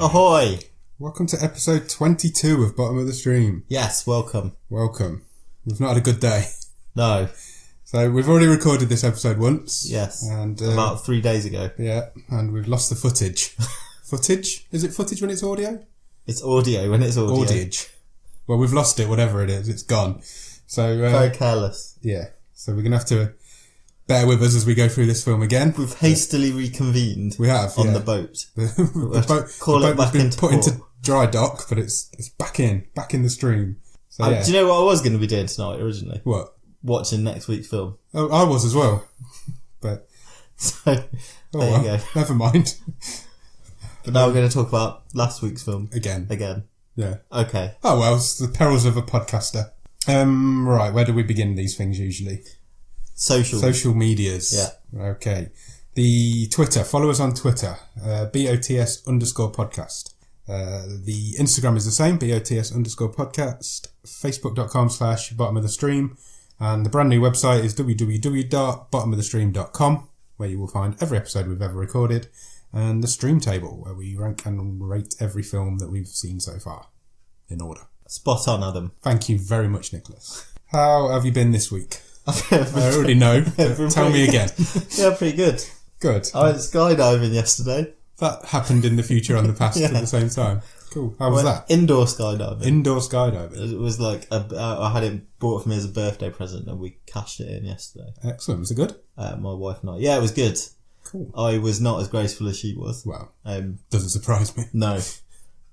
Ahoy! Welcome to episode 22 of Bottom of the Stream. Yes, welcome. Welcome. We've not had a good day. No. So we've already recorded this episode once. Yes. And about 3 days ago. Yeah, and we've lost the footage. Footage? Is it footage when it's audio? It's audio when it's audio. Audiage. Well, we've lost it, whatever it is. It's gone. So very careless. Yeah. So we're going to have to bear with us as we go through this film again. We've hastily reconvened. We have, on the boat. the boat has been put into dry dock, but it's back in the stream. So, yeah. Do you know what I was going to be doing tonight originally? What? Watching next week's film. Oh, I was as well. But so there you go. Never mind. But now we're going to talk about last week's film. Again. Yeah. Okay. Oh well, it's the perils of a podcaster. Right, where do we begin these things usually? Social medias. Yeah. Okay. The Twitter. Follow us on Twitter. BOTS_podcast. The Instagram is the same. BOTS_podcast. Facebook.com/bottom of the stream. And the brand new website is www.bottomofthestream.com, where you will find every episode we've ever recorded, and the stream table, where we rank and rate every film that we've seen so far, in order. Spot on, Adam. Thank you very much, Nicholas. How have you been this week? I already know, but tell me again. Yeah, pretty good. Good. I went skydiving yesterday. That happened in the future and the past at the same time. Cool. How was that? Indoor skydiving. Indoor skydiving. It was like, I had it bought for me as a birthday present and we cashed it in yesterday. Excellent. Was it good? My wife and I. Yeah, it was good. Cool. I was not as graceful as she was. Well, doesn't surprise me. No.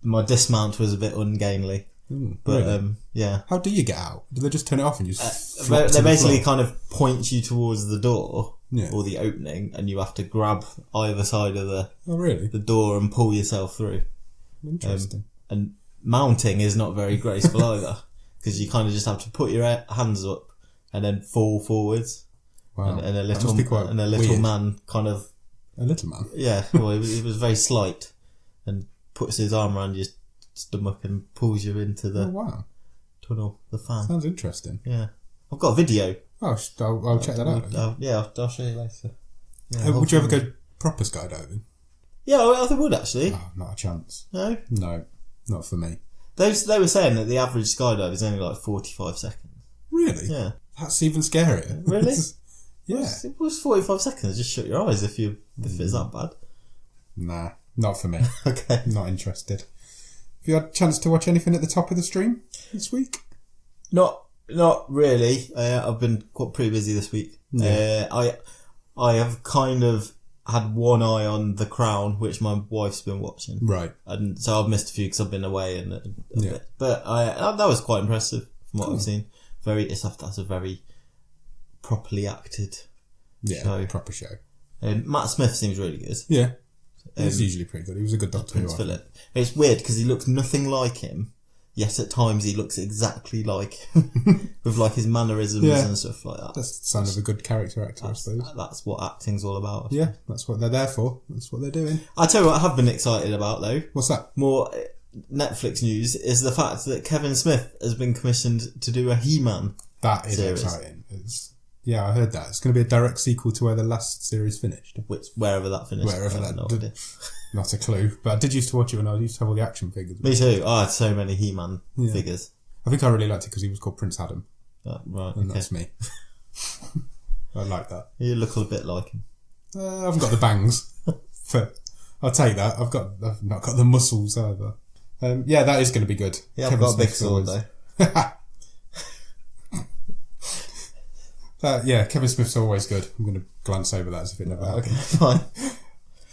My dismount was a bit ungainly. But, really? Yeah. How do you get out? Do they just turn it off and you just they basically kind of point you towards the door or the opening, and you have to grab either side of the door and pull yourself through. Interesting. And mounting is not very graceful either, because you kind of just have to put your hands up and then fall forwards. Wow. And a little weird. man kind of... A little man? Yeah. Well, it was very slight, and puts his arm around your stomach and pulls you into the tunnel, the fan. Sounds interesting. Yeah. I've got a video. Oh, I'll check that out. I'll show you later. Yeah, would you ever go proper skydiving? Yeah, I would actually. Oh, not a chance. No? No, not for me. They were saying that the average skydive is only like 45 seconds. Really? Yeah. That's even scarier. Really? Yeah. It was 45 seconds. Just shut your eyes if it's that bad. Nah, not for me. Okay. Not interested. Have you had a chance to watch anything at the top of the stream this week? Not really. I've been quite pretty busy this week. Yeah. I have kind of had one eye on The Crown, which my wife's been watching. Right. And so I've missed a few because I've been away and a bit. But that was quite impressive from what I've seen. That's a very properly acted show. Proper show. Matt Smith seems really good. Yeah. He's usually pretty good. He was a good Doctor Who. Philip. It's weird because he looks nothing like him, yet at times he looks exactly like him, with like his mannerisms and stuff like that. That's the sign of a good character actor, I suppose. That's what acting's all about. Yeah, that's what they're there for. That's what they're doing. I tell you what I have been excited about though. What's that? More Netflix news is the fact that Kevin Smith has been commissioned to do a He-Man That is series. Exciting. Yeah, I heard that. It's going to be a direct sequel to where the last series finished. Wherever that finished. Not a clue. But I did used to watch it when I used to have all the action figures. Me too. I had so many He-Man figures. I think I really liked it because he was called Prince Adam. Right. And that's me. I like that. You look a bit like him. I haven't got the bangs. But I'll take that. I've not got the muscles either. Yeah, that is going to be good. Yeah, I've got a big sword though. Kevin Smith's always good. I'm going to glance over that as if it never happened. Okay, fine.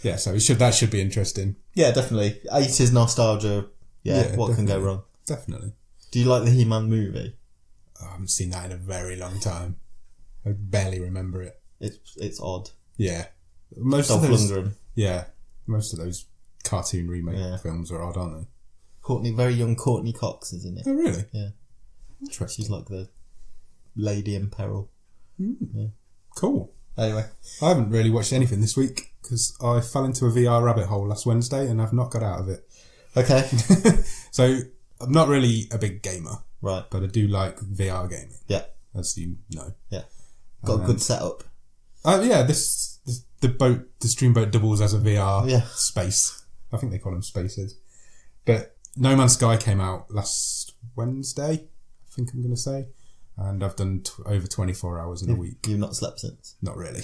Yeah, so that should be interesting. Yeah, definitely. 80s nostalgia. Yeah, what can go wrong? Definitely. Do you like the He-Man movie? I haven't seen that in a very long time. I barely remember it. It's odd. Yeah. Most of those cartoon remake films are odd, aren't they? Very young Courtney Cox is in it. Oh, really? Yeah. Interesting. She's like the lady in peril. Yeah. Cool. Anyway. I haven't really watched anything this week because I fell into a VR rabbit hole last Wednesday and I've not got out of it. Okay. So, I'm not really a big gamer. Right. But I do like VR gaming. Yeah. As you know. Yeah. Got a good setup. Yeah, the streamboat doubles as a VR space. I think they call them spaces. But No Man's Sky came out last Wednesday, I think I'm going to say. And I've done over 24 hours in a week. You've not slept since? Not really.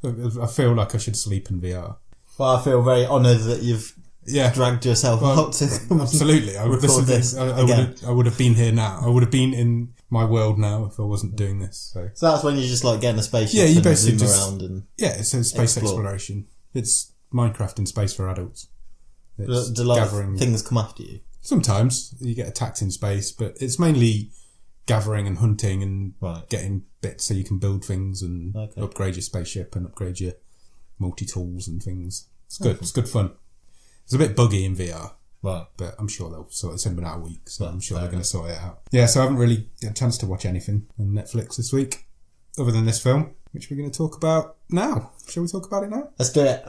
I feel like I should sleep in VR. Well, I feel very honoured that you've dragged yourself out to absolutely. I would have been here now. I would have been in my world now if I wasn't doing this. So that's when you just like get in a spaceship you and zoom around and it's a space exploration. It's Minecraft in space for adults. Do things come after you? Sometimes you get attacked in space, but it's mainly gathering and hunting and getting bits so you can build things and upgrade your spaceship and upgrade your multi-tools and things. It's good. It's good fun. It's a bit buggy in VR. Right. But I'm sure they'll sort it. It's only been out a week, so I'm sure they're going to sort it out. Yeah, so I haven't really got a chance to watch anything on Netflix this week, other than this film, which we're going to talk about now. Shall we talk about it now? Let's do it.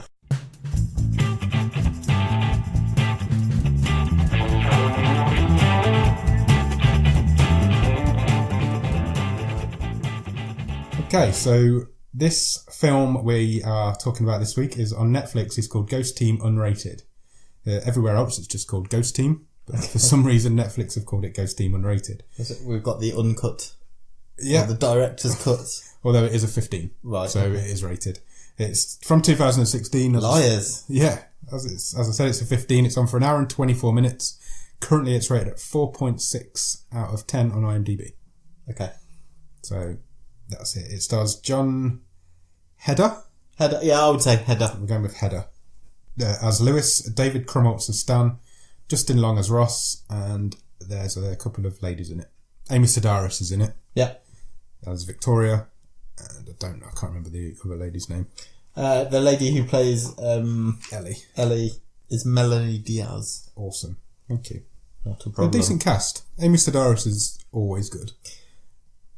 Okay, so this film we are talking about this week is on Netflix. It's called Ghost Team Unrated. Everywhere else it's just called Ghost Team, but for some reason Netflix have called it Ghost Team Unrated. We've got the uncut, the director's cut. Although it is a 15, right? So it is rated. It's from 2016. Liars. As I said, it's a 15. It's on for an hour and 24 minutes. Currently, it's rated at 4.6 out of 10 on IMDb. Okay, so that's it. It stars John Heder. I would say Heder. We're going with Heder. As Lewis, David Krumholtz as Stan, Justin Long as Ross, and there's a couple of ladies in it. Amy Sedaris is in it. Yeah. As Victoria, and I can't remember the other lady's name. The lady who plays Ellie is Melanie Diaz. Awesome. Thank you. Not a problem. A decent cast. Amy Sedaris is always good.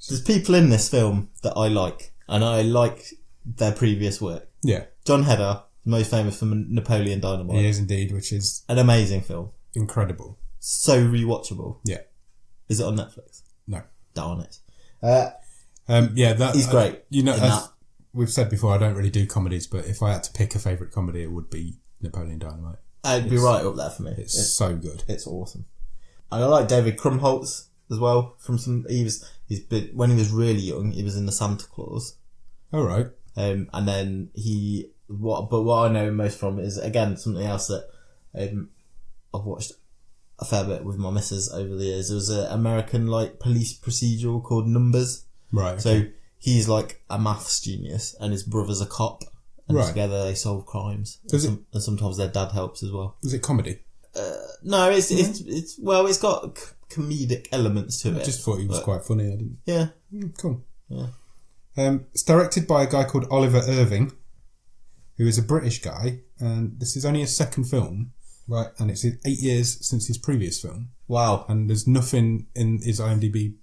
There's people in this film that I like, and I like their previous work. Yeah. John Heder, most famous for Napoleon Dynamite. He is indeed, which is an amazing film. Incredible. So rewatchable. Yeah. Is it on Netflix? No. Darn it. He's great. As we've said before, I don't really do comedies, but if I had to pick a favourite comedy, it would be Napoleon Dynamite. It'd be right up there for me. It's so good. It's awesome. And I like David Krumholtz as well. When he was really young, he was in the Santa Claus. All right. And then what I know him most from is again something else that I've watched a fair bit with my missus over the years. There was an American police procedural called Numbers. Right. So he's like a maths genius, and his brother's a cop, and together they solve crimes. And sometimes their dad helps as well. Is it comedy? No, it's got comedic elements to it. I just thought he was quite funny. I didn't. Yeah. Cool. Yeah. It's directed by a guy called Oliver Irving, who is a British guy, and this is only his second film. Right. And it's 8 years since his previous film. Wow. And there's nothing in his IMDb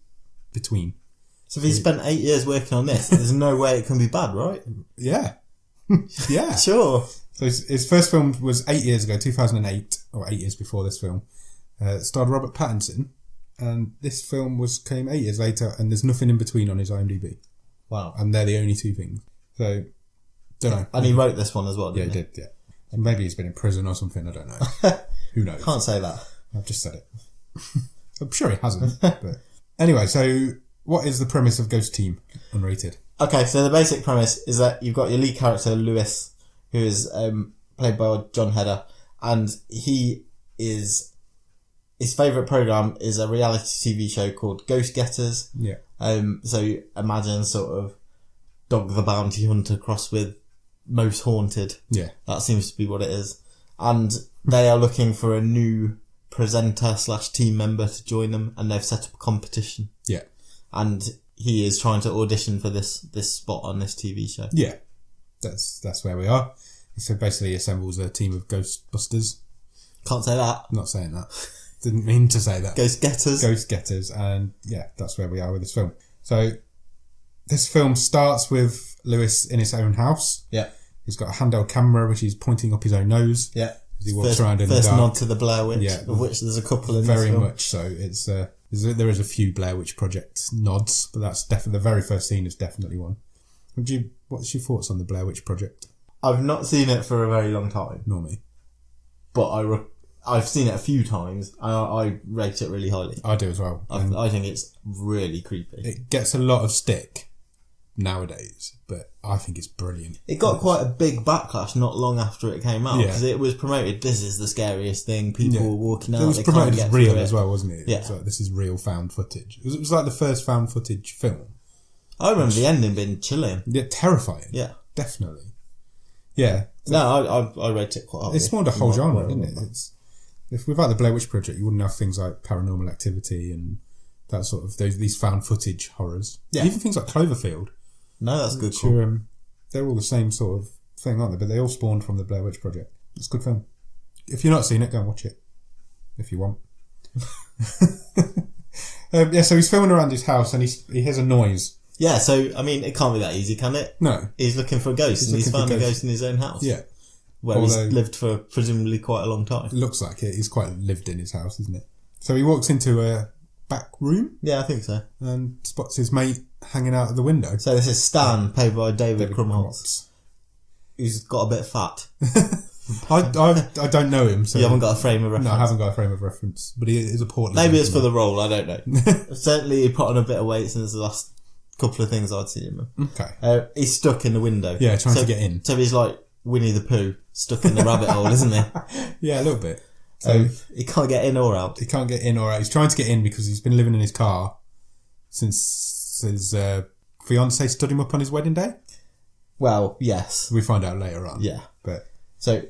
between. So if he spent 8 years working on this, there's no way it can be bad, right? Yeah. Yeah. Sure. So his first film was 8 years ago, 2008, or 8 years before this film. It starred Robert Pattinson, and this film came 8 years later, and there's nothing in between on his IMDb. Wow. And they're the only two things. So, don't know. And he wrote this one as well, didn't he? Yeah, he did, yeah. And maybe he's been in prison or something, I don't know. Who knows? Can't say that. I've just said it. I'm sure he hasn't. But anyway, so what is the premise of Ghost Team Unrated? Okay, so the basic premise is that you've got your lead character, Lewis, who is played by John Heder, and his favourite programme is a reality TV show called Ghost Getters. Yeah. So imagine sort of Dog the Bounty Hunter crossed with Most Haunted. Yeah. That seems to be what it is. And they are looking for a new presenter / team member to join them, and they've set up a competition. Yeah. And he is trying to audition for this spot on this TV show. Yeah. That's where we are. So basically he assembles a team of Ghostbusters. Can't say that. I'm not saying that. Didn't mean to say that. Ghost Getters. And yeah, that's where we are with this film. So this film starts with Lewis in his own house. Yeah. He's got a handheld camera which he's pointing up his own nose. Yeah. As he walks around in the dark. First nod to the Blair Witch, of which there's a couple in this film. Very much so. It's there is a few Blair Witch Project nods, but that's definitely the very first scene is definitely one. What's your thoughts on the Blair Witch Project? I've not seen it for a very long time. Nor me. But I've seen it a few times. I rate it really highly. I do as well. I think it's really creepy. It gets a lot of stick nowadays, but I think it's brilliant. It got quite a big backlash not long after it came out because it was promoted. This is the scariest thing. People were walking out. It was promoted as real as well, wasn't it? Yeah. It was like, this is real found footage. It was like the first found footage film. I remember the ending being chilling. Yeah, terrifying. Yeah, definitely. Yeah. No, I rate it quite highly. It spawned a whole genre, didn't it? If without the Blair Witch Project, you wouldn't have things like Paranormal Activity and that sort of these found footage horrors. Yeah. Even things like Cloverfield. No, that's good. Cool. They're all the same sort of thing, aren't they? But they all spawned from the Blair Witch Project. It's a good film. If you've not seen it, go and watch it. If you want. So he's filming around his house and he hears a noise. Yeah, so, I mean, it can't be that easy, can it? No. He's looking for a ghost and he's found a ghost in his own house. Yeah. Where he's lived for presumably quite a long time. It looks like it. He's quite lived in his house, isn't it? So he walks into a back room. Yeah, I think so. And spots his mate hanging out of the window. So this is Stan, played by David Krumholtz, who's got a bit fat. I don't know him. So you haven't got a frame of reference? No, I haven't got a frame of reference. But he is a portly Maybe it's for the role, I don't know. Certainly he put on a bit of weight since the last couple of things I'd seen him in. Okay. He's stuck in the window. Yeah, trying to get in. So he's like Winnie the Pooh, stuck in the rabbit hole, isn't he? Yeah, a little bit. So he can't get in or out. He can't get in or out. He's trying to get in because he's been living in his car since his fiance stood him up on his wedding day. Well, yes. We find out later on. Yeah. But so,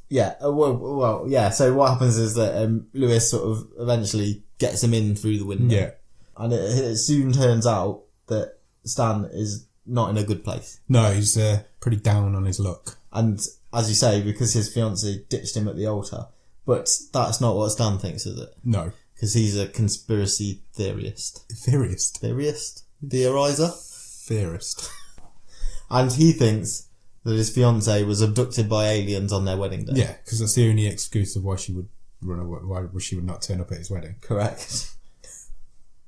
yeah. Well, yeah. So what happens is that Lewis sort of eventually gets him in through the window. Yeah. And it soon turns out that Stan is not in a good place. No, he's pretty down on his luck. And as you say, because his fiancée ditched him at the altar. But that's not what Stan thinks, is it? No. Because he's a conspiracy theorist. Theorist? Theorizer? Theorist. And he thinks that his fiancée was abducted by aliens on their wedding day. Yeah, because that's the only excuse of why she would run away, why she would not turn up at his wedding. Correct.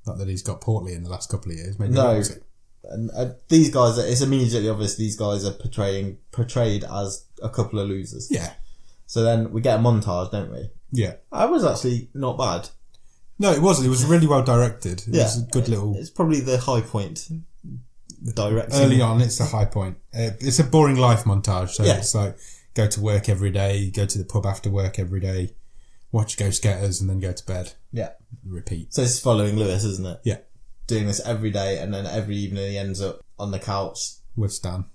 Not that he's got portly in the last couple of years. Maybe no. And these guys, it's immediately obvious these guys are portrayed as a couple of losers. Yeah. So then we get a montage, don't we? Yeah. I was actually not bad. No, it wasn't. It was really well directed. It was a good little... It's probably the high point. Directing. Early on, it's the high point. It's a boring life montage. So it's like, go to work every day, go to the pub after work every day, watch Ghost Getters, and then go to bed. Yeah. Repeat. So it's following Lewis, isn't it? Yeah. Doing this every day, and then every evening he ends up on the couch. With Stan.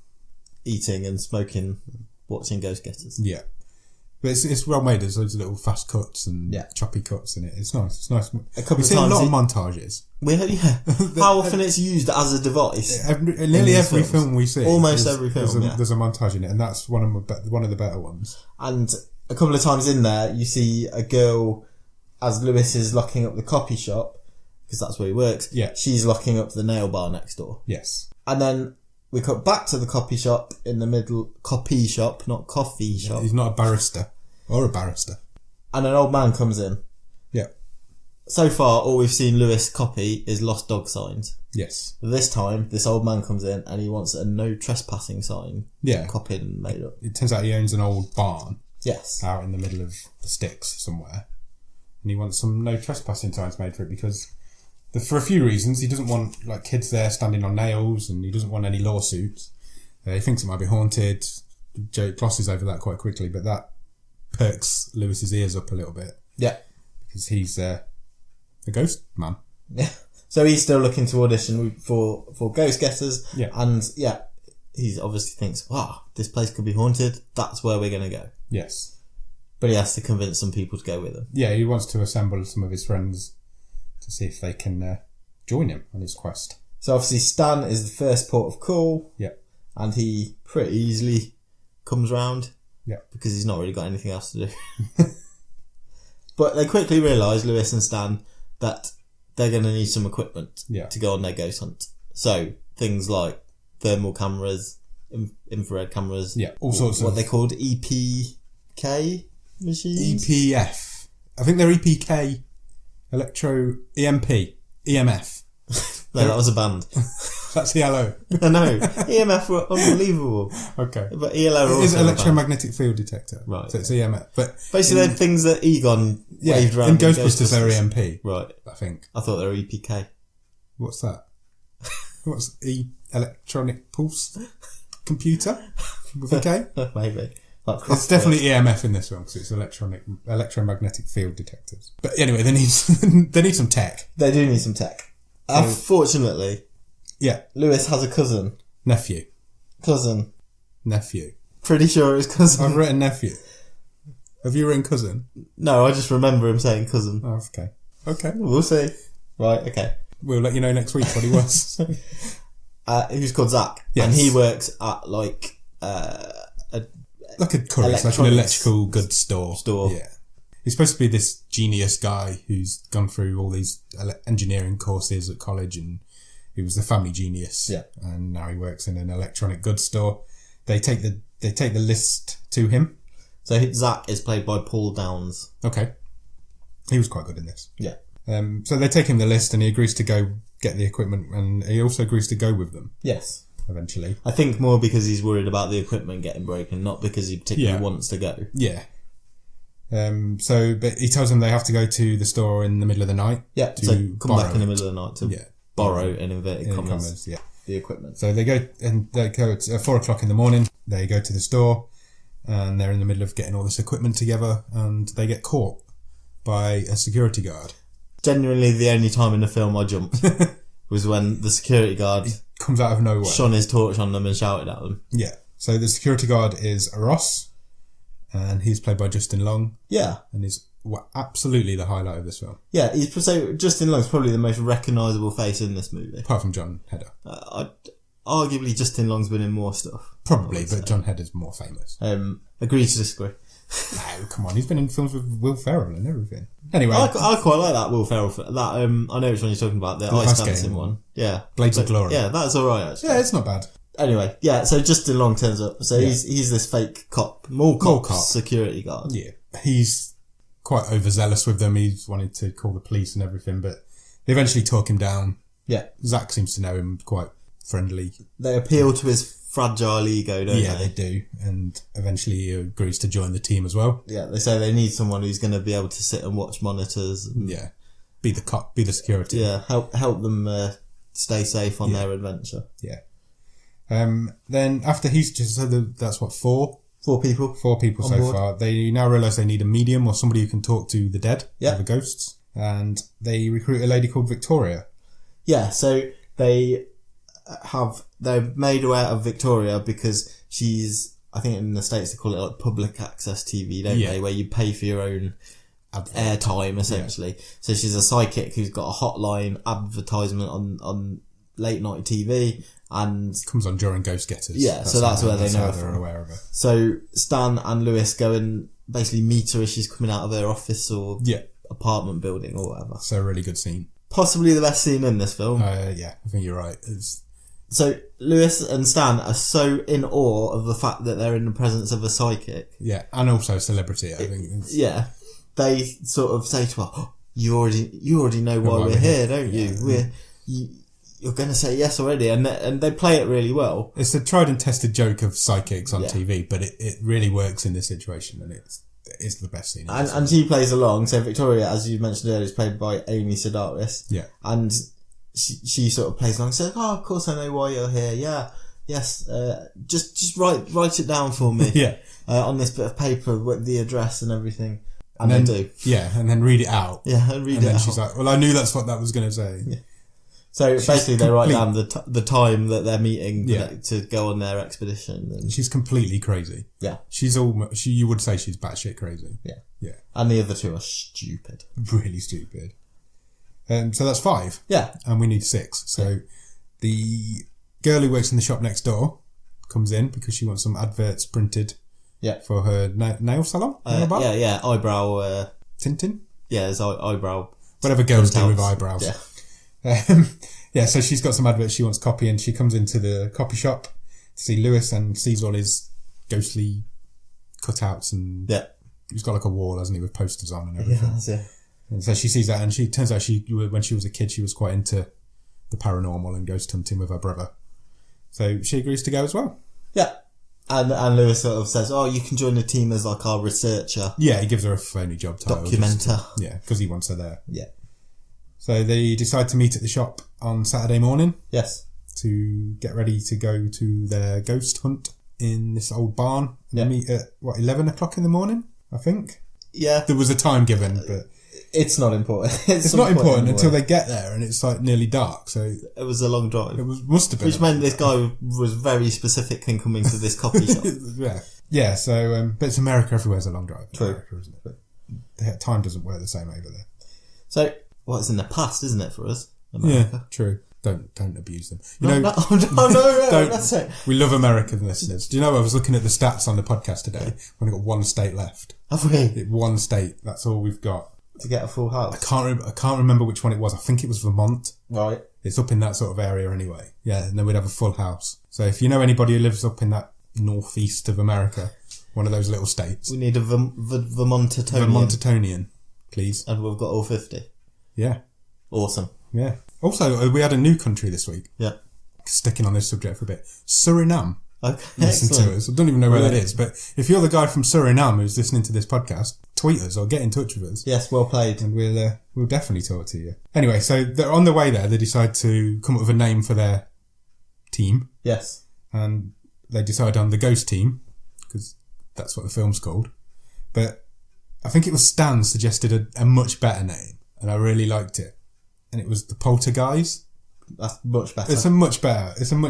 Eating and smoking, watching Ghost Getters. Yeah. But it's well made. There's loads of little fast cuts and choppy cuts in it. It's nice. It's nice. We've seen a lot of montages. How often it's used as a device? Nearly every film we see. Almost every film. There's a montage in it, and that's one of the better ones. And a couple of times in there, you see a girl, as Lewis is locking up the copy shop, because that's where he works. Yeah. She's locking up the nail bar next door. Yes. And then we cut back to the copy shop in the middle. Copy shop, not coffee shop. He's not a barrister. Or a barrister. And an old man comes in. Yeah. So far, all we've seen Lewis copy is lost dog signs. Yes. This time, this old man comes in and he wants a no trespassing sign. Yeah. Copied and made up. It turns out he owns an old barn. Yes. Out in the middle of the sticks somewhere. And he wants some no trespassing signs made for it because, for a few reasons, he doesn't want kids there standing on nails and he doesn't want any lawsuits. He thinks it might be haunted. Joe glosses over that quite quickly, but that perks Lewis's ears up a little bit. Yeah. Because he's a ghost man. Yeah. So he's still looking to audition for Ghost Getters. Yeah. And he obviously thinks, wow, this place could be haunted. That's where we're going to go. Yes. But he has to convince some people to go with him. Yeah, he wants to assemble some of his friends to see if they can join him on his quest. So obviously Stan is the first port of call. Yeah. And he pretty easily comes round. Yeah. Because he's not really got anything else to do. But they quickly realise, Lewis and Stan, that they're going to need some equipment to go on their ghost hunt. So things like thermal cameras, infrared cameras. Yeah, all sorts of... What they called EPK machines? EPF. I think they're EPK, EMF. No, that was a band. That's ELO. I know. EMF were unbelievable. Okay. But ELO It is electromagnetic field detector. Right. So it's EMF. But basically, they're things that Egon waved around. In Ghostbusters, they're EMP. Right. I think. I thought they were EPK. What's that? What's electronic pulse computer with a K? Maybe. It's definitely EMF in this one because it's electromagnetic field detectors. But anyway, they need some tech. They do need some tech. Unfortunately, Lewis has a cousin. Nephew. Pretty sure it's cousin. I've written nephew. Have you written cousin? No, I just remember him saying cousin. Oh, okay. Okay. We'll see. Right, okay. We'll let you know next week what he was. Who's called Zach. Yes. And he works at like a Curry's, like an electrical goods store. Yeah. He's supposed to be this genius guy who's gone through all these engineering courses at college, and he was the family genius. Yeah. And now he works in an electronic goods store. They take the list to him. So Zach is played by Paul Downs. Okay. He was quite good in this. Yeah. So they take him the list, and he agrees to go get the equipment, and he also agrees to go with them. Yes. Eventually. I think more because he's worried about the equipment getting broken, not because he particularly wants to go. Yeah. But he tells them they have to go to the store in the middle of the night. Yeah, to come back in the middle of the night to borrow, in inverted commas, the equipment. So they go at 4 o'clock in the morning. They go to the store, and they're in the middle of getting all this equipment together, and they get caught by a security guard. Genuinely, the only time in the film I jumped was when the security guard comes out of nowhere, shone his torch on them and shouted at them. Yeah. So the security guard is Ross, and he's played by Justin Long. Yeah. And he's absolutely the highlight of this film. Yeah, Justin Long's probably the most recognisable face in this movie. Apart from John Heder. Arguably, Justin Long's been in more stuff. Probably, but John Hedder's more famous. Agree to disagree. No, come on, he's been in films with Will Ferrell and everything. Anyway, I quite like that Will Ferrell. I know which one you're talking about. The ice dancing one. Yeah, Blades of Glory. Yeah, that's all right. Actually. Yeah, it's not bad. Anyway, so Justin Long turns up. So he's this fake cop, mall cop security guard. Yeah, he's quite overzealous with them. He's wanted to call the police and everything, but they eventually talk him down. Yeah, Zach seems to know him quite friendly. They appeal to his fragile ego, don't they? Yeah, they do. And eventually he agrees to join the team as well. Yeah, they say they need someone who's going to be able to sit and watch monitors. And, be the cop, be the security. Yeah, help them stay safe on their adventure. Yeah. Then after he's just said that's what, four people so board. far. They now realise they need a medium or somebody who can talk to the dead, or the ghosts, and they recruit a lady called Victoria. Yeah, so they're made aware of Victoria because she's, I think in the States they call it like public access TV, don't they? Where you pay for your own airtime, essentially. Yeah. So she's a psychic who's got a hotline advertisement on late night TV, and comes on during Ghost Getters. Yeah, that's where they know her they're from. Aware of her. So Stan and Lewis go and basically meet her as she's coming out of her office or apartment building or whatever. So a really good scene. Possibly the best scene in this film. Yeah, I think you're right. So Lewis and Stan are so in awe of the fact that they're in the presence of a psychic. Yeah, and also a celebrity, I think. Yeah. They sort of say to her, you already know why we're here, don't you? You're going to say yes already, and they play it really well. It's a tried and tested joke of psychics on TV, but it really works in this situation, and it's the best scene. And she plays along. So Victoria, as you mentioned earlier, is played by Amy Sedaris. Yeah. And she sort of plays along. Says, "Oh, of course I know why you're here. Yeah, yes. Just write it down for me. On this bit of paper with the address and everything." And then they do. Yeah, and then read it out. Yeah, and read it out. And then she's like, "Well, I knew that's what that was going to say." Yeah. So basically, they write down the time that they're meeting to go on their expedition. And she's completely crazy. Yeah, you would say she's batshit crazy. Yeah. And the other two are stupid, really stupid. So that's 5. Yeah, and we need 6. So the girl who works in the shop next door comes in because she wants some adverts printed. Yeah, for her nail salon. Eyebrow tinting. Yeah, it's eyebrow. Whatever girls do with eyebrows. Yeah. So she's got some adverts she wants copying. She comes into the copy shop to see Lewis and sees all his ghostly cutouts, and he's got like a wall, hasn't he, with posters on and everything. Yeah. And so she sees that, and she turns out when she was a kid, she was quite into the paranormal and ghost hunting with her brother. So she agrees to go as well. Yeah. And Lewis sort of says, you can join the team as like our researcher. Yeah, he gives her a phony job title. Documenter. Because he wants her there. Yeah. So they decide to meet at the shop on Saturday morning. Yes. To get ready to go to their ghost hunt in this old barn. And they meet at, 11 o'clock in the morning, I think? Yeah. There was a time given, but... It's not important. It's not important until they get there and it's like nearly dark, so... It was a long drive. Must have been. Which meant this guy was very specific in coming to this coffee shop. Yeah, so... but it's America, everywhere's a long drive. True. America, isn't it? But time doesn't work the same over there. So, it's in the past, isn't it, for us? America. Yeah, true. Don't abuse them. No, that's it. We love American listeners. Do you know, I was looking at the stats on the podcast today. We've only got one state left. Have we? One state. That's all we've got. To get a full house? I can't remember which one it was. I think it was Vermont. Right. It's up in that sort of area anyway. Yeah, and then we'd have a full house. So if you know anybody who lives up in that northeast of America, one of those little states. We need a Vermontatonian. Vermontatonian, please. And we've got all 50. Yeah. Awesome. Yeah. Also, we had a new country this week. Yeah. Sticking on this subject for a bit. Suriname. Okay. Listen to us. I don't even know where that is, but if you're the guy from Suriname who's listening to this podcast, tweet us or get in touch with us. Yes, well played. And we'll definitely talk to you. Anyway, so they're on the way there. They decide to come up with a name for their team. Yes. And they decide on the Ghost Team, because that's what the film's called. But I think it was Stan suggested a much better name, and I really liked it. And it was the Poltergeist. That's much better. It's much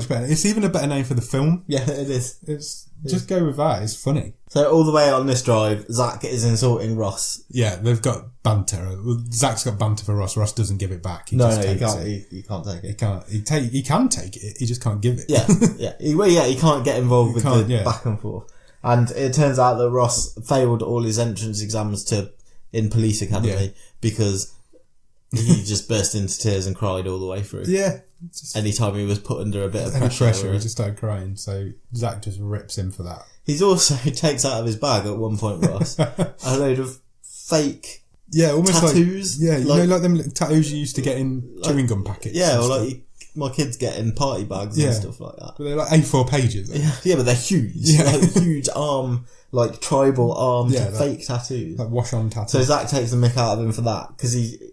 better. It's even a better name for the film. Yeah, it is. Just go with that. It's funny. So all the way on this drive, Zach is insulting Ross. Yeah, they've got banter. Zach's got banter for Ross. Ross doesn't give it back. He can't take it. He can take it. He just can't give it. Yeah. He can't get involved with the back and forth. And it turns out that Ross failed all his entrance exams in police academy because he just burst into tears and cried all the way through. Yeah. Anytime he was put under a bit of pressure, he just started crying. So Zach just rips him for that. He's also takes out of his bag at one point, Ross, a load of fake almost tattoos. Like them tattoos you used to get in chewing gum packets. Yeah, or like my kids get in party bags and stuff like that. But they're like A4 pages. Yeah, but they're huge. Yeah. Like huge arm, like tribal arm fake tattoos. Like wash-on tattoos. So Zach takes the mick out of him for that because he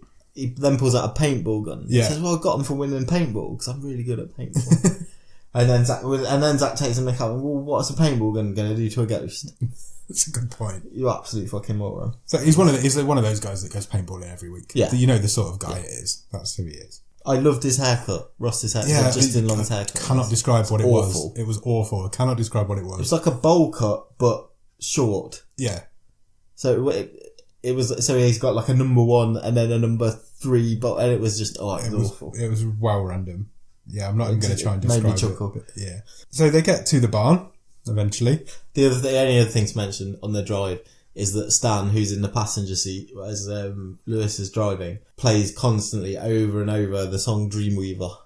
then pulls out a paintball gun. He says, "Well, I got him for winning paintball because I'm really good at paintball." and then Zach takes the mick out. Well, what's a paintball gun going to do to a ghost? That's a good point. You absolute fucking moron. So he's one of those guys that goes paintballing every week. Yeah, you know the sort of guy it is. That's who he is. I loved his haircut, Ross's haircut. Yeah, Justin Long's haircut. Cannot describe what it was. It was awful. I cannot describe what it was. It was like a bowl cut, but short. Yeah. So it was. So he's got like a number 1 and then a number 3, and it was just it was awful. It was well random. Yeah, I'm not even going to try and describe made me chuckle. it. Yeah. So they get to the barn eventually. The only other thing to mention on the drive is that Stan, who's in the passenger seat as Lewis is driving, plays constantly over and over the song Dreamweaver.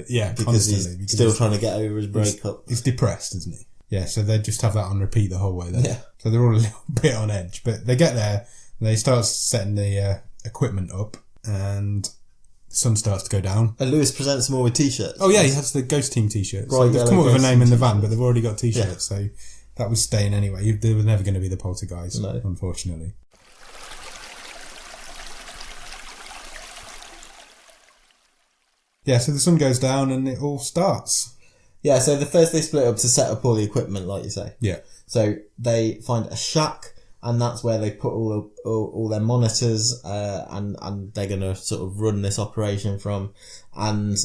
Yeah, because he's still trying to get over his breakup. He's depressed, isn't he? Yeah, so they just have that on repeat the whole way there. Yeah. So they're all a little bit on edge, but they get there and they start setting the equipment up and the sun starts to go down. And Lewis presents them all with t-shirts. Oh yeah, he has the Ghost Team t-shirts. Right, so they've come up with a name in the van, but they've already got t-shirts, so that was staying anyway. They were never going to be the Poltergeist, unfortunately. Yeah, so the sun goes down and it all starts. Yeah, so the first they split up to set up all the equipment, like you say. Yeah. So they find a shack, and that's where they put all their monitors, and they're going to sort of run this operation from. And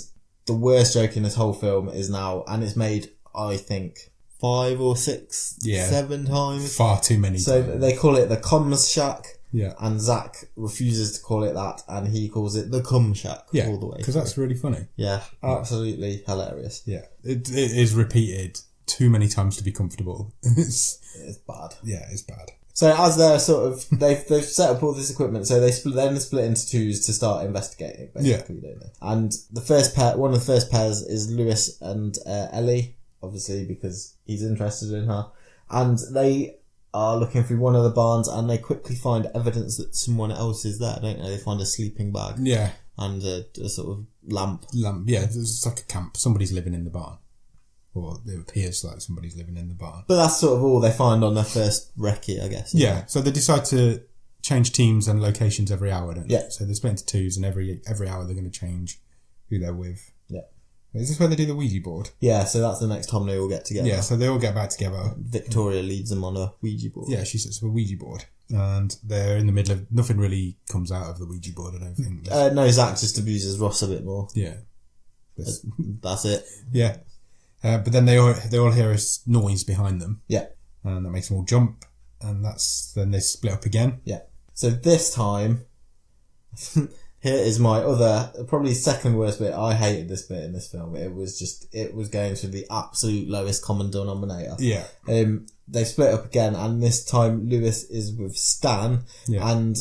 the worst joke in this whole film is now, and it's made, I think, 5 or 6, 7 times. Far too many So times. they call it the Comms Shack. Yeah. And Zach refuses to call it that, and he calls it the Cum Shack all the way. Because that's really funny. Yeah, absolutely hilarious. Yeah. It is repeated too many times to be comfortable. It's bad. Yeah, it's bad. So as they're sort of, they've set up all this equipment, so they split into twos to start investigating, basically, don't they? And the first pair, one of the first pairs is Lewis and Ellie, obviously, because he's interested in her. And they are looking through one of the barns, and they quickly find evidence that someone else is there, don't they? They find a sleeping bag. Yeah. and a sort of lamp. Yeah, it's like a camp. Somebody's living in the barn. Or it appears like somebody's living in the barn. But that's sort of all they find on their first recce, I guess. Yeah, so they decide to change teams and locations every hour, don't they? Yeah. So they're split into twos, and every hour they're going to change who they're with. Yeah. Is this where they do the Ouija board? Yeah, so that's the next time they all get together. Yeah, so they all get back together. Victoria leads them on a Ouija board. Yeah, she sets up a Ouija board. And they're in the middle of... Nothing really comes out of the Ouija board, I don't think. No, Zach just abuses Ross a bit more. Yeah. That's it. Yeah. But then they all hear a noise behind them. Yeah. And that makes them all jump. And then they split up again. Yeah. So this time, here is my other, probably second worst bit. I hated this bit in this film. It was going to the absolute lowest common denominator. Yeah. They split up again, and this time Lewis is with Stan. Yeah. And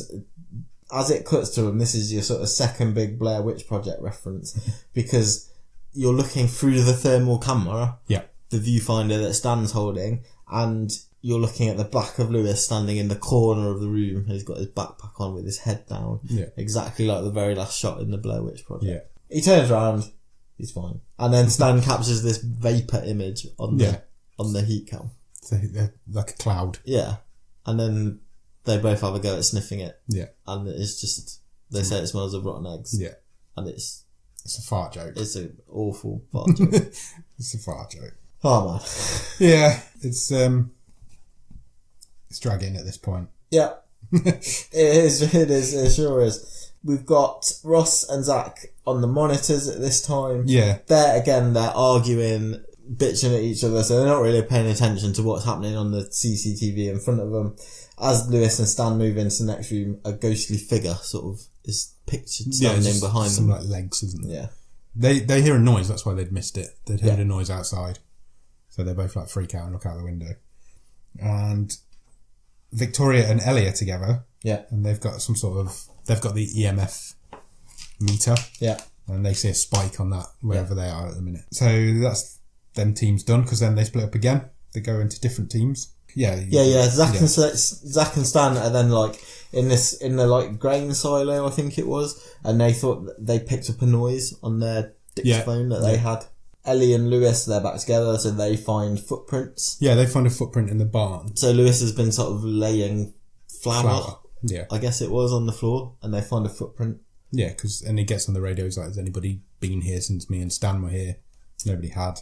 as it cuts to him, this is your sort of second big Blair Witch Project reference, because you're looking through the thermal camera, yeah, the viewfinder that Stan's holding, and you're looking at the back of Lewis standing in the corner of the room. He's got his backpack on with his head down. Yeah. Exactly like the very last shot in the Blair Witch Project. Yeah. He turns around, he's fine. And then Stan captures this vapour image on the heat cam. So they're like a cloud. Yeah. And then they both have a go at sniffing it. Yeah. And it's just, they say it smells of rotten eggs. Yeah. And it's a fart joke. It's an awful fart joke. It's a fart joke. Oh man. Yeah. It's dragging at this point. Yeah. It sure is. We've got Ross and Zach on the monitors at this time. Yeah. They're arguing, bitching at each other, so they're not really paying attention to what's happening on the CCTV in front of them. As Lewis and Stan move into the next room, a ghostly figure sort of is pictured standing behind them. Some like legs, isn't it? Yeah. They hear a noise, that's why they'd missed it. They'd heard a noise outside. So they both like freak out and look out the window. And Victoria and Ellie are together. Yeah. And they've got the EMF meter. Yeah. And they see a spike on that wherever they are at the minute. So that's them teams done, because then they split up again. They go into different teams. Yeah. Zach and Stan are then like in the like grain silo, I think it was, and they thought they picked up a noise on their dictaphone that they had. Ellie and Lewis, they're back together, so they find footprints. Yeah, they find a footprint in the barn. So Lewis has been sort of laying flour. Yeah. I guess it was on the floor, and they find a footprint. Yeah, and he gets on the radio, he's like, has anybody been here since me and Stan were here? Nobody had.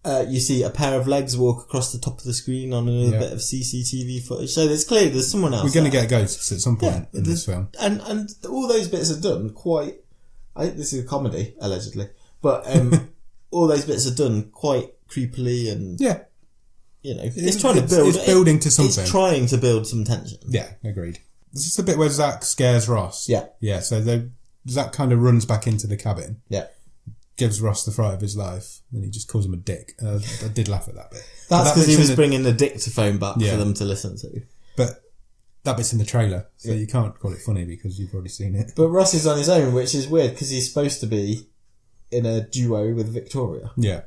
You see a pair of legs walk across the top of the screen on a bit of CCTV footage. So there's clearly someone else. We're going to get ghosts at some point in this film. And all those bits are done quite... this is a comedy, allegedly. But all those bits are done quite creepily and... Yeah. You know, it's trying to build... It's building to something. It's trying to build some tension. Yeah, agreed. This is the bit where Zach scares Ross. Yeah. Yeah, so Zach kind of runs back into the cabin. Yeah. Gives Ross the fright of his life, and he just calls him a dick. I did laugh at that bit. That's because he was bringing the dictaphone back for them to listen to. But that bit's in the trailer, so you can't call it funny because you've already seen it. But Ross is on his own, which is weird because he's supposed to be in a duo with Victoria. Yeah.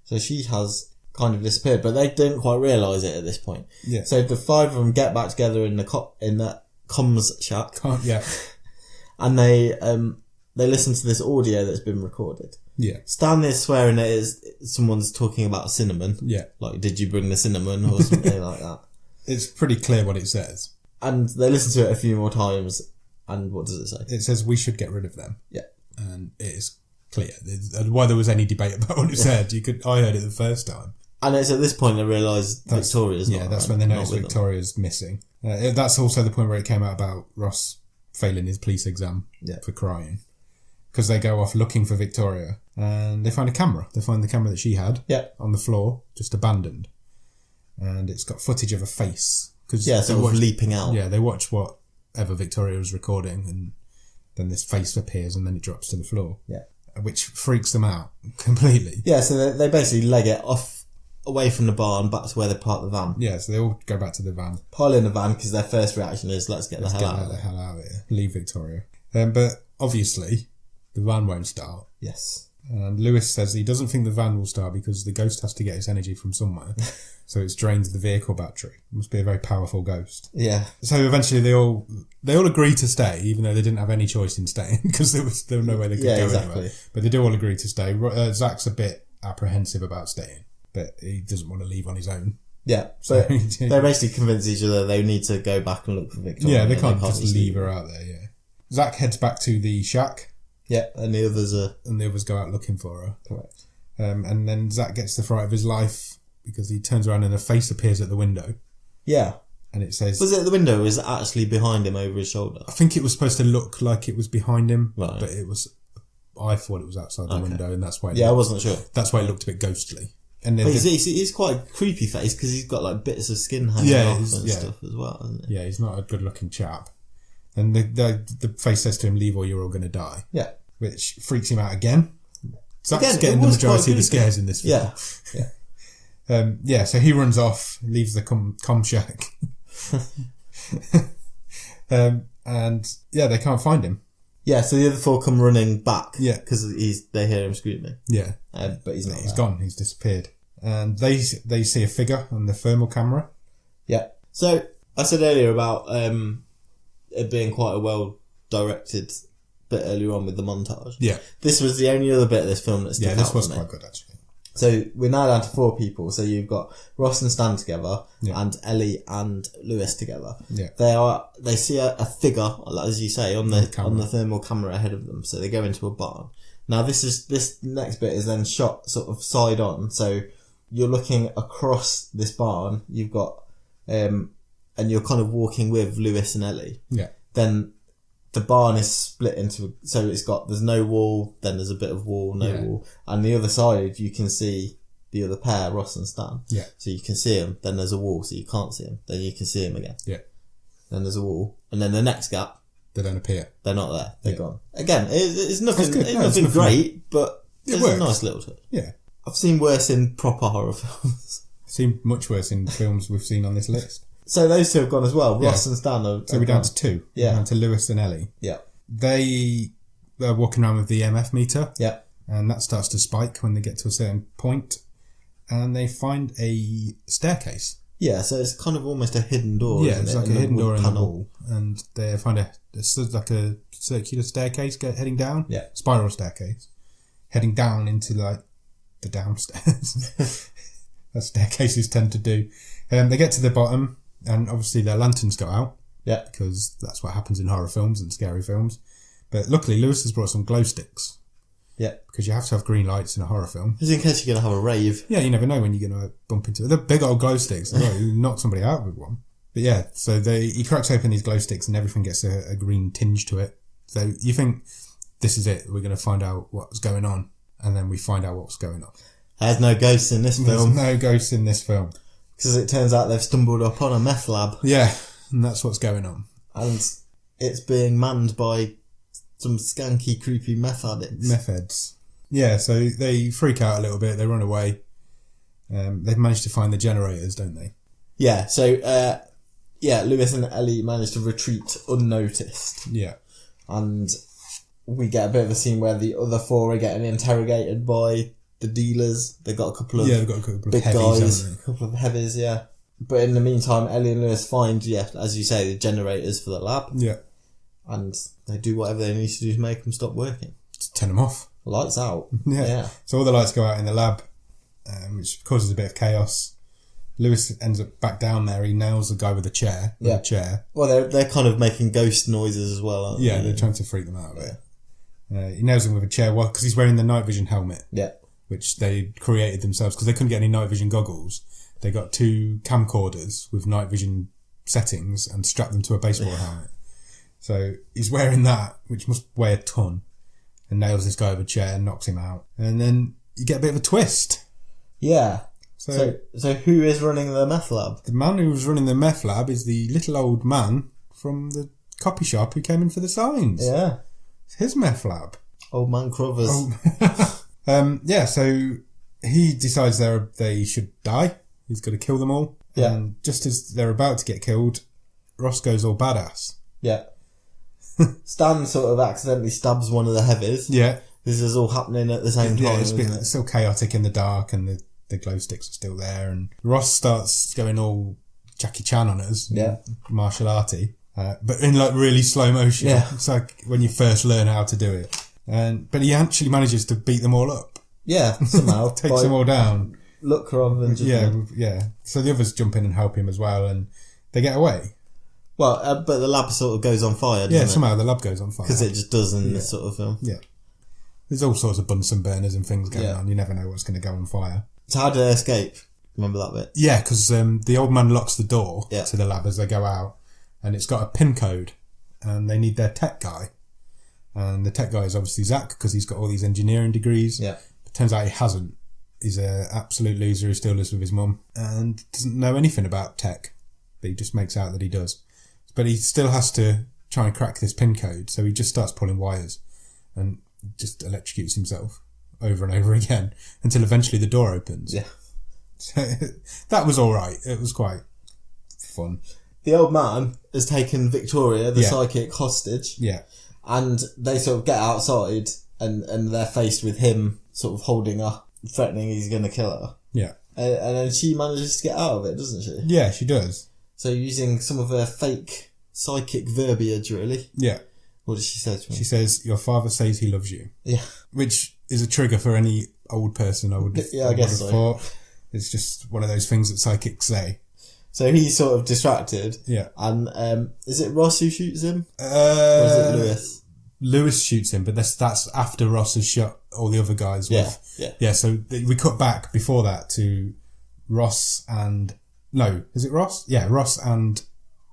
So she has kind of disappeared, but they don't quite realise it at this point. Yeah. So the five of them get back together in the comms shack. Yeah. And they listen to this audio that's been recorded. Yeah. Stan is swearing that someone's talking about cinnamon. Yeah. Like, did you bring the cinnamon or something like that? It's pretty clear what it says. And they listen to it a few more times, and what does it say? It says we should get rid of them. Yeah. And it is clear. Why there was any debate about what it said. I heard it the first time. And it's at this point they realise Victoria's not. Yeah, that's when they notice Victoria's missing. That's also the point where it came out about Ross failing his police exam for crying. Because they go off looking for Victoria and they find a camera. They find the camera that she had on the floor, just abandoned. And it's got footage of a face. Sort of leaping out. Yeah, they watch whatever Victoria was recording and then this face appears and then it drops to the floor. Yeah. Which freaks them out completely. Yeah, so they basically leg it off away from the barn back to where they park the van. Yeah, so they all go back to the van. Pile in the van because their first reaction is let's get the hell out of here. Leave Victoria. But obviously... the van won't start. Yes. And Lewis says he doesn't think the van will start because the ghost has to get its energy from somewhere. So it's drained the vehicle battery. It must be a very powerful ghost. Yeah. So eventually they all agree to stay, even though they didn't have any choice in staying because there was no way they could go anywhere. But they do all agree to stay. Zach's a bit apprehensive about staying, but he doesn't want to leave on his own. Yeah, so they basically convince each other they need to go back and look for Victoria. Yeah, they can't just leave her out there, yeah. Zach heads back to the shack. Yeah, and the others go out looking for her. Correct. And then Zach gets the fright of his life because he turns around and a face appears at the window. Yeah. And it says... Was it at the window or was it actually behind him over his shoulder? I think it was supposed to look like it was behind him, right. But it was... I thought it was outside the window, and that's why... I wasn't sure. That's why it looked a bit ghostly. And then he's quite a creepy face because he's got like bits of skin hanging off and stuff as well, isn't he? Yeah, he's not a good-looking chap. And the face says to him, "Leave or you're all going to die." Yeah. Which freaks him out again. Zach's getting the majority of the scares in this film. Yeah. So he runs off, leaves the com shack. And they can't find him. Yeah, so the other four come running back. Yeah. Because they hear him screaming. Yeah. But he's not He's gone. He's disappeared. And they see a figure on the thermal camera. Yeah. So I said earlier about it being quite a well-directed bit earlier on with the montage. Yeah. This was the only other bit of this film that stuck out. Yeah, this was quite good, actually. So we're now down to 4 people. So you've got Ross and Stan together, and Ellie and Lewis together. Yeah. They see a figure, as you say, on the thermal camera ahead of them. So they go into a barn. Now this next bit is then shot sort of side on. So you're looking across this barn. You've got and you're kind of walking with Lewis and Ellie. Yeah. Then the barn is split into, so there's no wall, then there's a bit of wall, wall. And the other side, you can see the other pair, Ross and Stan. Yeah. So you can see them, then there's a wall, so you can't see them. Then you can see them again. Yeah. Then there's a wall. And then the next gap. They don't appear. They're not there. They're gone. Again, it's nothing, nothing great, but it's a nice little touch. Yeah. I've seen worse in proper horror films. I've seen much worse in films we've seen on this list. So those two have gone as well. Ross and Stan are So we're down to 2. Yeah. We're down to Lewis and Ellie. Yeah. They're walking around with the EMF meter. Yeah. And that starts to spike when they get to a certain point. And they find a staircase. Yeah, so it's kind of almost a hidden door. Yeah, it's like a hidden door in the wall. And they find it's like a circular staircase heading down. Yeah. Spiral staircase. Heading down into like the downstairs. As staircases tend to do. They get to the bottom. And obviously their lanterns go out. Yeah. Because that's what happens in horror films and scary films. But luckily Lewis has brought some glow sticks. Yeah. Because you have to have green lights in a horror film. Just in case you're going to have a rave. Yeah, you never know when you're going to bump into it. They're big old glow sticks. You knock somebody out with one. But yeah, so he cracks open these glow sticks and everything gets a green tinge to it. So you think, this is it. We're going to find out what's going on. And then we find out what's going on. There's no ghosts in this film. There's no ghosts in this film. Because it turns out they've stumbled upon a meth lab. Yeah, and that's what's going on. And it's being manned by some skanky, creepy meth addicts. Meth heads. Yeah, so they freak out a little bit. They run away. They've managed to find the generators, don't they? Yeah, so, Lewis and Ellie managed to retreat unnoticed. Yeah. And we get a bit of a scene where the other 4 are getting interrogated by the dealers. They've got a couple of big guys, a couple of heavies, yeah. But in the meantime, Ellie and Lewis find, as you say, the generators for the lab. Yeah. And they do whatever they need to do to make them stop working. Just turn them off. Lights out. Yeah. So all the lights go out in the lab, which causes a bit of chaos. Lewis ends up back down there. He nails the guy with a chair. Well, they're kind of making ghost noises as well, aren't they? Yeah, they're trying to freak them out a bit. He nails him with a chair because he's wearing the night vision helmet. Yeah. Which they created themselves because they couldn't get any night vision goggles. They got 2 camcorders with night vision settings and strapped them to a baseball helmet. So he's wearing that, which must weigh a ton, and nails this guy with a chair and knocks him out. And then you get a bit of a twist. Yeah. So who is running the meth lab? The man who's running the meth lab is the little old man from the copy shop who came in for the signs. Yeah. It's his meth lab. Old man Crothers. So he decides they should die. He's got to kill them all. Yeah. And just as they're about to get killed, Ross goes all badass. Yeah. Stan sort of accidentally stabs one of the heavies. Yeah. This is all happening at the same time. It's still chaotic in the dark, and the glow sticks are still there. And Ross starts going all Jackie Chan on us, martial arty, but in like really slow motion. Yeah. It's like when you first learn how to do it. But he actually manages to beat them all up. Yeah, somehow takes them all down. Look rather than just yeah. So the others jump in and help him as well, and they get away. Well, but the lab sort of goes on fire, doesn't it? Somehow the lab goes on fire. Because it just does in this sort of film. Yeah. There's all sorts of Bunsen burners and things going on. You never know what's going to go on fire. So how do they escape? Remember that bit? Yeah, because the old man locks the door to the lab as they go out, and it's got a PIN code, and they need their tech guy. And the tech guy is obviously Zach, because he's got all these engineering degrees. Yeah. But turns out he hasn't. He's an absolute loser who still lives with his mum and doesn't know anything about tech, but he just makes out that he does. But he still has to try and crack this PIN code, so he just starts pulling wires and just electrocutes himself over and over again until eventually the door opens. Yeah. So that was all right. It was quite fun. The old man has taken Victoria, the psychic, hostage. Yeah. And they sort of get outside and they're faced with him sort of holding her, threatening he's going to kill her. Yeah. And then she manages to get out of it, doesn't she? Yeah, she does. So using some of her fake psychic verbiage, really. Yeah. What does she say to him? She says, "Your father says he loves you." Yeah. Which is a trigger for any old person, I would have thought. It's just one of those things that psychics say. So he's sort of distracted. Yeah. And is it Ross who shoots him? Or is it Lewis? Lewis shoots him, but that's after Ross has shot all the other guys. Yeah, so we cut back before that to Ross and... No, is it Ross? Yeah, Ross and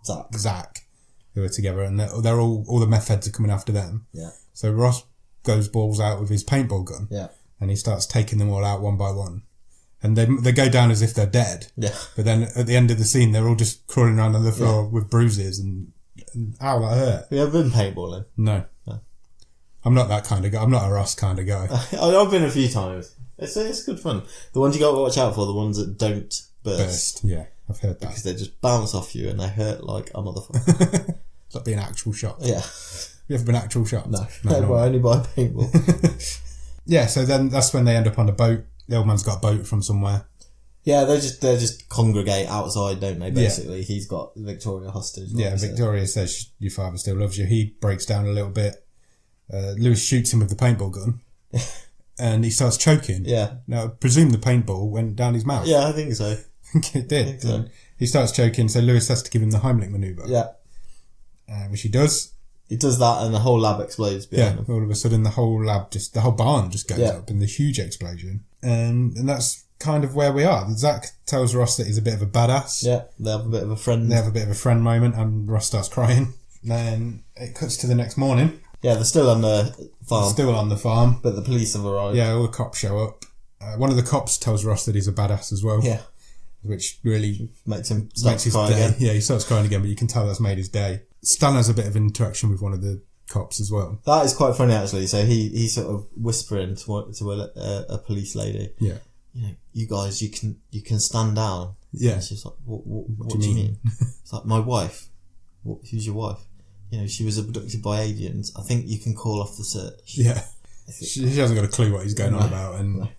Zach who are together, and they're all the meth heads are coming after them. Yeah. So Ross goes balls out with his paintball gun. Yeah. And he starts taking them all out one by one. And they go down as if they're dead. Yeah. But then at the end of the scene, they're all just crawling around on the floor with bruises and ow, that hurt. Have you ever been paintballing? No. I'm not that kind of guy. I'm not a Ross kind of guy. I've been a few times. It's good fun. The ones you got to watch out for, the ones that don't burst. Yeah, I've heard that. Because they just bounce off you and they hurt like a motherfucker. It's like being actual shot. Yeah. You ever been actual shot? No. Only by paintball. Yeah, so then that's when they end up on a boat. The old man's got a boat from somewhere. Yeah, they just congregate outside, don't they, basically? Yeah. He's got Victoria hostage. Yeah, Victoria says, "Your father still loves you." He breaks down a little bit. Lewis shoots him with the paintball gun. And he starts choking. Yeah. Now, I presume the paintball went down his mouth. Yeah, I think so. I think it did. So. He starts choking, so Lewis has to give him the Heimlich manoeuvre. Yeah. Which he does. He does that and the whole lab explodes behind him. All of a sudden the whole barn just goes up in the huge explosion. And that's kind of where we are. Zach tells Ross that he's a bit of a badass. Yeah, they have a bit of a friend. They have a bit of a friend moment, and Ross starts crying. Then it cuts to the next morning. Yeah, they're still on the farm. But the police have arrived. Yeah, all the cops show up. One of the cops tells Ross that he's a badass as well. Yeah. Which really makes his day. Again. Yeah, he starts crying again, but you can tell that's made his day. Stan has a bit of interaction with one of the cops as well. That is quite funny, actually. So he's sort of whispering to a police lady. Yeah. You know, you guys, you can stand down. Yeah. And she's like, what do you mean? It's like, my wife. Who's your wife? You know, she was abducted by aliens. I think you can call off the search. Yeah. She hasn't got a clue what he's going on about, and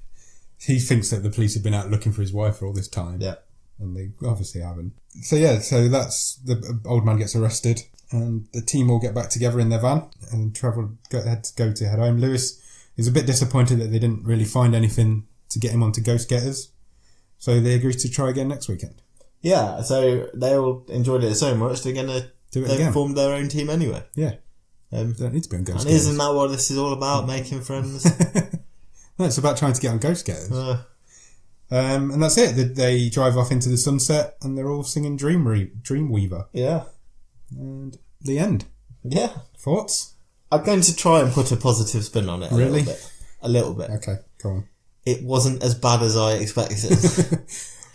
he thinks that the police have been out looking for his wife for all this time. Yeah. And they obviously haven't. So that's the old man gets arrested, and the team all get back together in their van and head home. Lewis is a bit disappointed that they didn't really find anything to get him onto Ghost Getters, so they agreed to try again next weekend. Yeah, so they all enjoyed it so much they're gonna do it again. They formed their own team anyway. Yeah. They don't need to be on Ghost Getters. And isn't that what this is all about, making friends? No, it's about trying to get on Ghost Getters. And that's it. They drive off into the sunset and they're all singing Dreamweaver. Yeah. And the end. Yeah. Thoughts? I'm going to try and put a positive spin on it. Really? A little bit. Okay, go on. It wasn't as bad as I expected.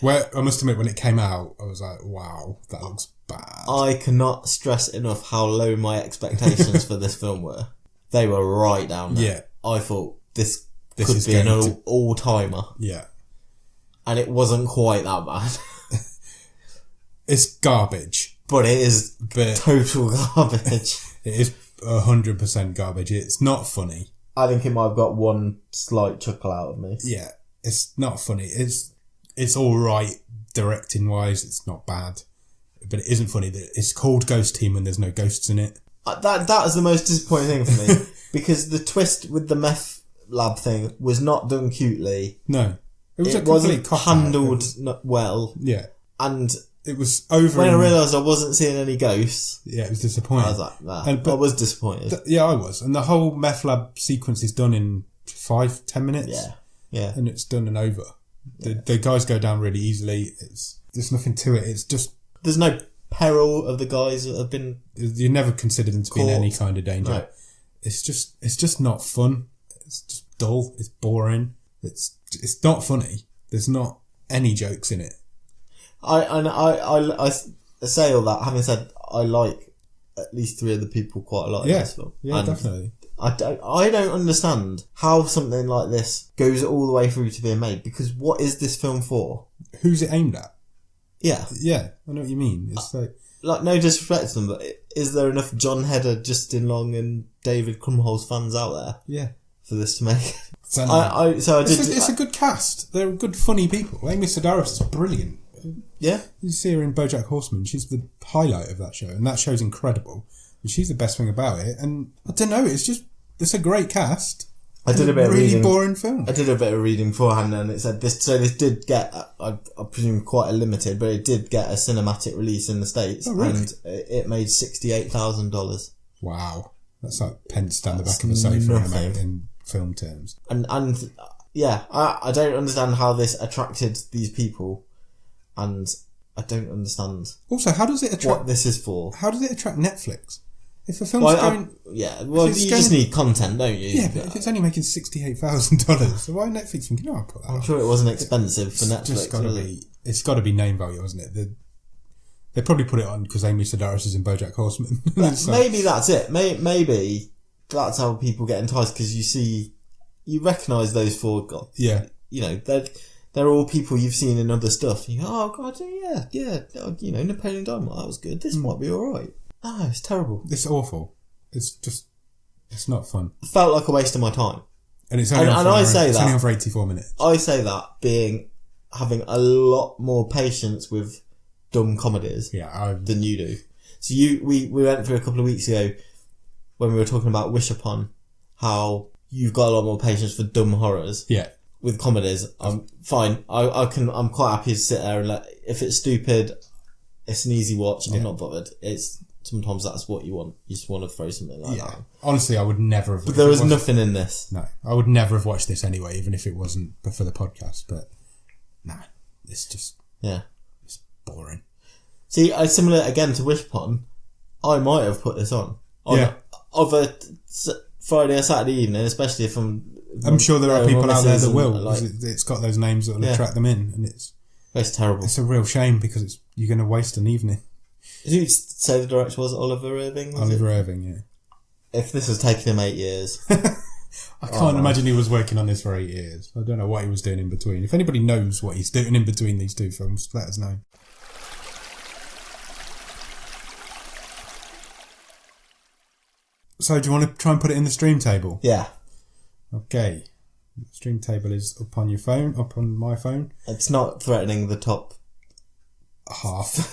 Well, I must admit, when it came out, I was like, wow, that looks bad. I cannot stress enough how low my expectations for this film were. They were right down there. Yeah. I thought this could be an all-timer. Yeah. And it wasn't quite that bad. It's garbage. But it is total garbage. It is 100% garbage. It's not funny. I think it might have got one slight chuckle out of me. Yeah, it's not funny. It's all right directing wise. It's not bad, but it isn't funny. It's called Ghost Team and there's no ghosts in it. That is the most disappointing thing for me because the twist with the meth lab thing was not done cutely. No, it wasn't handled well. Yeah, and it was over. When I realised I wasn't seeing any ghosts, yeah, it was disappointing. I was like, nah. I was disappointed. I was, and the whole meth lab sequence is done in 5-10 minutes. Yeah, and it's done and over. The guys go down really easily. There's nothing to it. It's just there's no peril of the guys that have been. You never consider them to be in any kind of danger. No. It's just not fun. It's just dull. It's boring. It's not funny. There's not any jokes in it. I say all that. Having said, I like at least 3 other people quite a lot in this film. Yeah, definitely. I don't understand how something like this goes all the way through to being made, because what is this film for? Who's it aimed at? Yeah. Yeah, I know what you mean. It's like no disrespect to them, but is there enough John Heder, Justin Long and David Krumholtz fans out there? Yeah. For this to make? It's a good cast. They're good, funny people. Amy Sedaris is brilliant. Yeah. You see her in BoJack Horseman. She's the highlight of that show, and that show's incredible. And she's the best thing about it. And I don't know, it's a great cast. I did a bit of really reading. Boring film. I did a bit of reading beforehand, and it said this. So this did get, I presume, quite a limited, but it did get a cinematic release in the States, and it made $68,000. Wow, that's like pence down the back of a sofa in film terms. And yeah, I don't understand how this attracted these people, and I don't understand. Also, how does it attract? What this is for? How does it attract Netflix? If a film's you just need content, don't you? Yeah, but if it's only making $68,000, why Netflix thinking, I'll put that I'm sure it wasn't expensive for Netflix. It's got to be name value, hasn't it? They probably put it on because Amy Sedaris is in BoJack Horseman. Maybe that's it. Maybe that's how people get enticed, because you recognise those 4 guys. Yeah. You know, they're all people you've seen in other stuff. You go, oh god, yeah. You know, Napoleon Dynamite, that was good. This might be alright. No, it's terrible. It's awful. It's not fun. It felt like a waste of my time. And it's only only on for 84 minutes. I say that having a lot more patience with dumb comedies than you do. So we went through a couple of weeks ago when we were talking about Wish Upon, how you've got a lot more patience for dumb horrors. Yeah. With comedies, I'm fine. I'm quite happy to sit there and if it's stupid, it's an easy watch. I'm not bothered. Sometimes that's what you want. You just want to throw something like that. Honestly, I would never have... But there was nothing in this. No. I would never have watched this anyway, even if it wasn't for the podcast. But, nah. It's just... Yeah. It's boring. See, similar again to Wish Upon, I might have put this on of a Friday or Saturday evening, especially if I'm sure there are people out there that will. It's got those names that will attract them in. And it's terrible. It's a real shame because you're going to waste an evening. Did you say the director was Oliver Irving? Oliver Irving, yeah. If this has taken him 8 years... I can't imagine he was working on this for 8 years. I don't know what he was doing in between. If anybody knows what he's doing in between these 2 films, let us know. So do you want to try and put it in the stream table? Yeah. Okay. The stream table is up on your phone, up on my phone. It's not threatening the top half.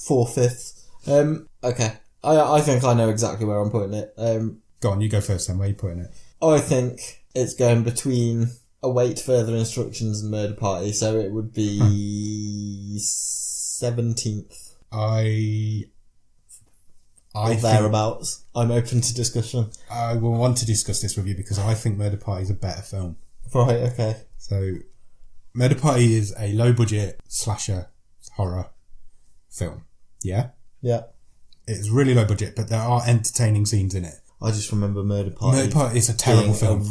4/5. Okay. I think I know exactly where I'm putting it. Go on, you go first then. Where are you putting it? I think it's going between Await Further Instructions and Murder Party, so it would be 17th. Or thereabouts. I'm open to discussion. I will want to discuss this with you because I think Murder Party is a better film. Right, okay. So, Murder Party is a low-budget slasher horror film. Yeah? Yeah. It's really low budget, but there are entertaining scenes in it. I just remember Murder Party. Murder Party is a terrible film. A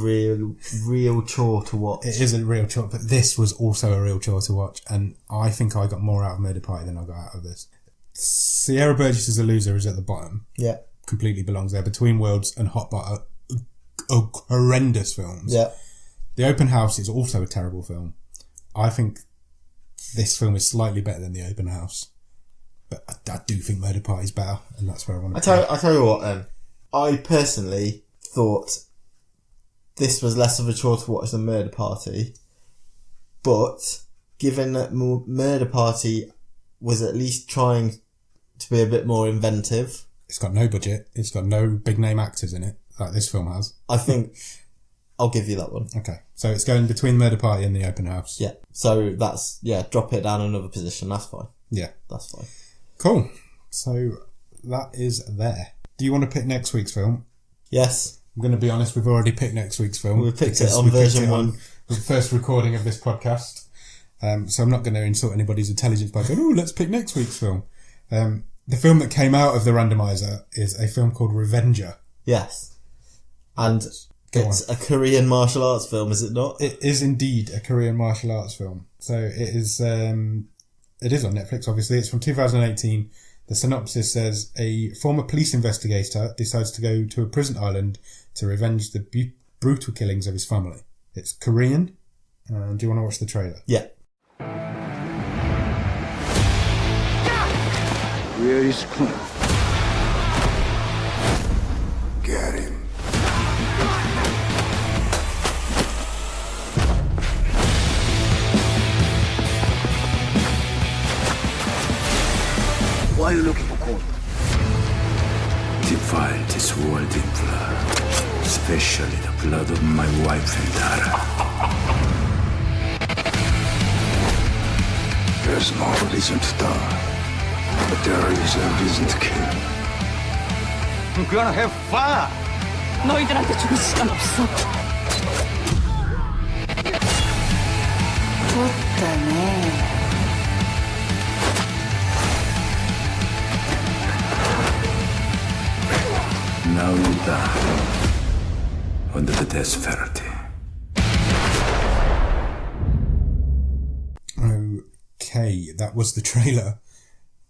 real chore to watch. It is a real chore, but this was also a real chore to watch, and I think I got more out of Murder Party than I got out of this. Sierra Burgess is a Loser is at the bottom. Yeah. Completely belongs there. Between Worlds and Hot Butter are horrendous films. Yeah. The Open House is also a terrible film. I think this film is slightly better than The Open House. But I do think Murder Party is better, and that's where I want to I tell you what then. I personally thought this was less of a chore to watch than Murder Party, but given that Murder Party was at least trying to be a bit more inventive. It's got no budget. It's got no big name actors in it, like this film has. I think I'll give you that one. Okay. So it's going between Murder Party and The Open House. Yeah. So that's, drop it down another position. That's fine. Yeah. That's fine. Cool. So that is there. Do you want to pick next week's film? Yes. I'm going to be honest, we've already picked next week's film. We picked it on version 1. The first recording of this podcast. So I'm not going to insult anybody's intelligence by going, let's pick next week's film. The film that came out of the randomizer is a film called Revenger. Yes. And it's a Korean martial arts film, is it not? It is indeed a Korean martial arts film. So it is on Netflix, obviously. It's from 2018. The synopsis says, a former police investigator decides to go to a prison island to revenge the brutal killings of his family. It's Korean. Do you want to watch the trailer? Yeah. Where is Clint? Get him. Why are you looking for Clint? Divide this world in blood, especially the blood of my wife and daughter. There's no reason to die. But there is a reason to kill. We're gonna have fun! 너희들한테 죽을 시간 없어. 좋다네. Now you die under the death penalty. Okay, that was the trailer.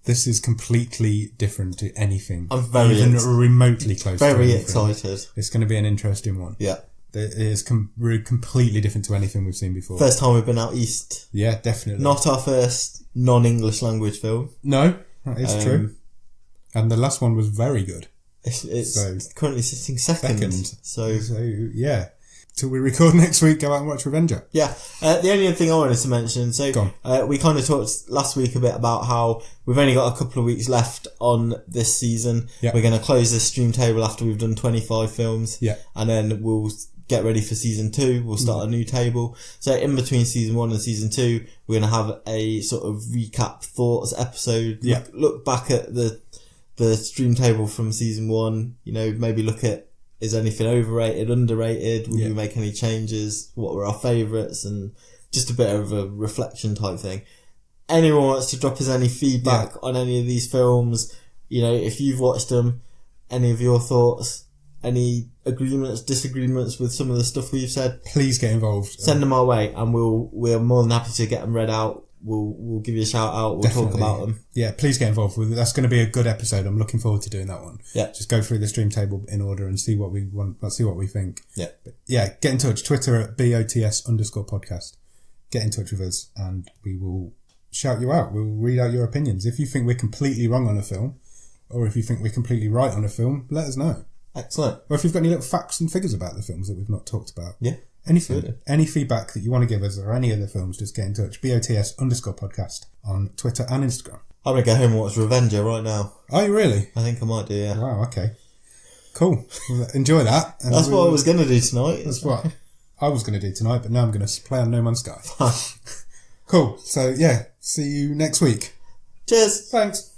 This is completely different to anything. I'm very remotely close. Very excited. It's going to be an interesting one. Yeah, it is completely different to anything we've seen before. First time we've been out east. Yeah, definitely. Not our first non-English language film. No, that is true. And the last one was very good. It's currently sitting second. So yeah. Till we record next week, go out and watch Revenger. Yeah. The only other thing I wanted to mention, we kind of talked last week a bit about how we've only got a couple of weeks left on this season. Yeah. We're going to close this stream table after we've done 25 films. Yeah. And then we'll get ready for season 2. We'll start a new table. So in between season 1 and season 2, we're going to have a sort of recap thoughts episode. Yeah. Look back at the stream table from season 1, maybe look at, is anything overrated, underrated? Would we make any changes? What were our favourites? And just a bit of a reflection type thing. Anyone wants to drop us any feedback on any of these films? If you've watched them, any of your thoughts, any agreements, disagreements with some of the stuff we've said, please get involved. Send them our way, and we're more than happy to get them read out. We'll give you a shout out. We'll talk about them. Yeah, please get involved with it. That's going to be a good episode. I'm looking forward to doing that one. Yeah. Just go through the stream table in order and see what we want. Let's see what we think. Yeah. But get in touch. Twitter at BOTS_podcast. Get in touch with us and we will shout you out. We'll read out your opinions. If you think we're completely wrong on a film, or if you think we're completely right on a film, let us know. Excellent. Or if you've got any little facts and figures about the films that we've not talked about. Yeah. Anything, any feedback that you want to give us or any other films, just get in touch. BOTS_podcast on Twitter and Instagram. I'm going to go home and watch Revenger right now. Are you really? I think I might do, yeah. Wow, okay. Cool. Well, enjoy that. And that's what I was going to do tonight. That's what I was going to do tonight, but now I'm going to play on No Man's Sky. Cool. So, see you next week. Cheers. Thanks.